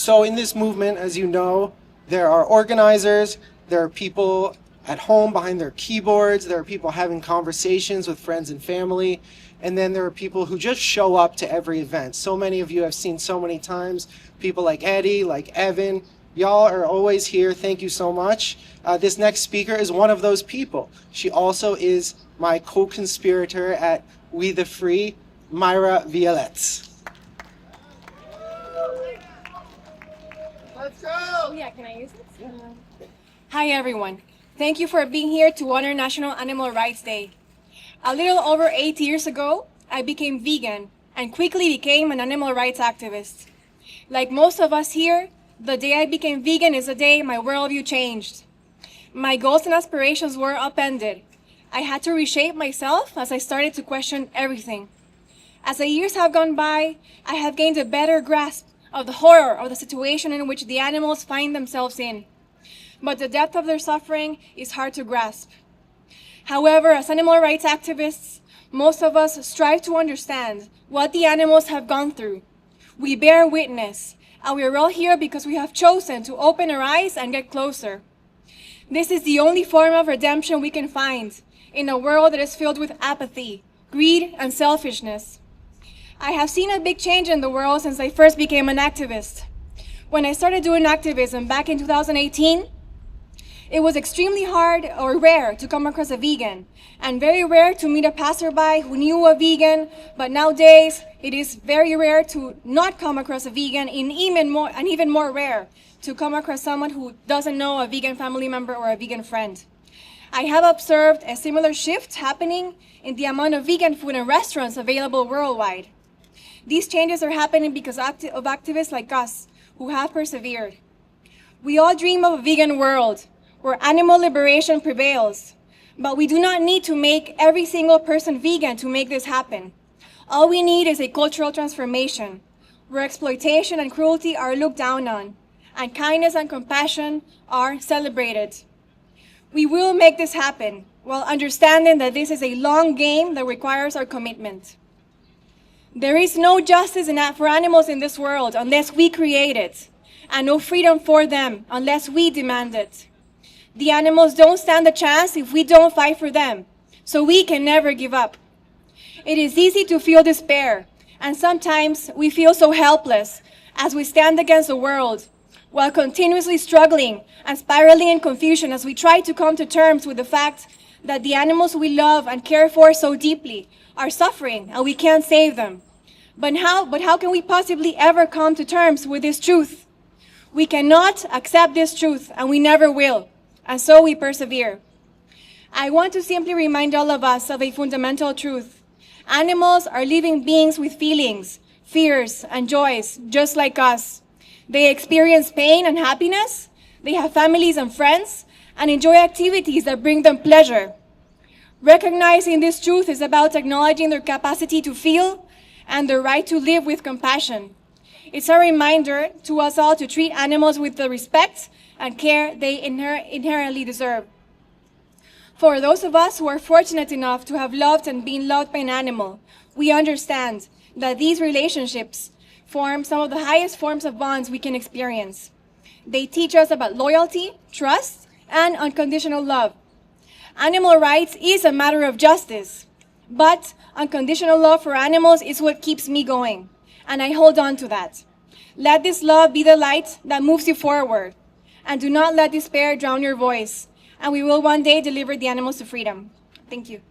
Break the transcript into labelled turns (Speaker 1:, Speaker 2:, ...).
Speaker 1: So in this movement, as you know, there are organizers, there are people at home behind their keyboards, there are people having conversations with friends and family, and then there are people who just show up to every event. So many of you have seen so many times, people like Eddie, like Evan. Y'all are always here. Thank you so much. This next speaker is one of those people. She also is my co-conspirator at We the Free, Myra Violette.
Speaker 2: Let's go! Oh, yeah, can I use this? Yeah. Hi, everyone. Thank you for being here to honor National Animal Rights Day. A little over 8 years ago, I became vegan and quickly became an animal rights activist. Like most of us here, the day I became vegan is the day my worldview changed. My goals and aspirations were upended. I had to reshape myself as I started to question everything. As the years have gone by, I have gained a better grasp of the horror of the situation in which the animals find themselves in. But the depth of their suffering is hard to grasp. However, as animal rights activists, most of us strive to understand what the animals have gone through. We bear witness, and we are all here because we have chosen to open our eyes and get closer. This is the only form of redemption we can find in a world that is filled with apathy, greed, and selfishness. I have seen a big change in the world since I first became an activist. When I started doing activism back in 2018, it was extremely hard or rare to come across a vegan, and very rare to meet a passerby who knew a vegan, but nowadays it is very rare to not come across a vegan, and even more rare to come across someone who doesn't know a vegan family member or a vegan friend. I have observed a similar shift happening in the amount of vegan food in restaurants available worldwide. These changes are happening because of activists like us who have persevered. We all dream of a vegan world where animal liberation prevails, but we do not need to make every single person vegan to make this happen. All we need is a cultural transformation where exploitation and cruelty are looked down on, and kindness and compassion are celebrated. We will make this happen while understanding that this is a long game that requires our commitment. There is no justice for animals in this world unless we create it, and no freedom for them unless we demand it. The animals don't stand a chance if we don't fight for them, so we can never give up. It is easy to feel despair, and sometimes we feel so helpless as we stand against the world, while continuously struggling and spiraling in confusion as we try to come to terms with the fact that the animals we love and care for so deeply are suffering and we can't save them. But how can we possibly ever come to terms with this truth? We cannot accept this truth, and we never will, and so we persevere. I want to simply remind all of us of a fundamental truth. Animals are living beings with feelings, fears, and joys, just like us. They experience pain and happiness, they have families and friends, and enjoy activities that bring them pleasure. Recognizing this truth is about acknowledging their capacity to feel and their right to live with compassion. It's a reminder to us all to treat animals with the respect and care they inherently deserve. For those of us who are fortunate enough to have loved and been loved by an animal, we understand that these relationships form some of the highest forms of bonds we can experience. They teach us about loyalty, trust, and unconditional love. Animal rights is a matter of justice, but unconditional love for animals is what keeps me going, and I hold on to that. Let this love be the light that moves you forward, and do not let despair drown your voice, and we will one day deliver the animals to freedom. Thank you.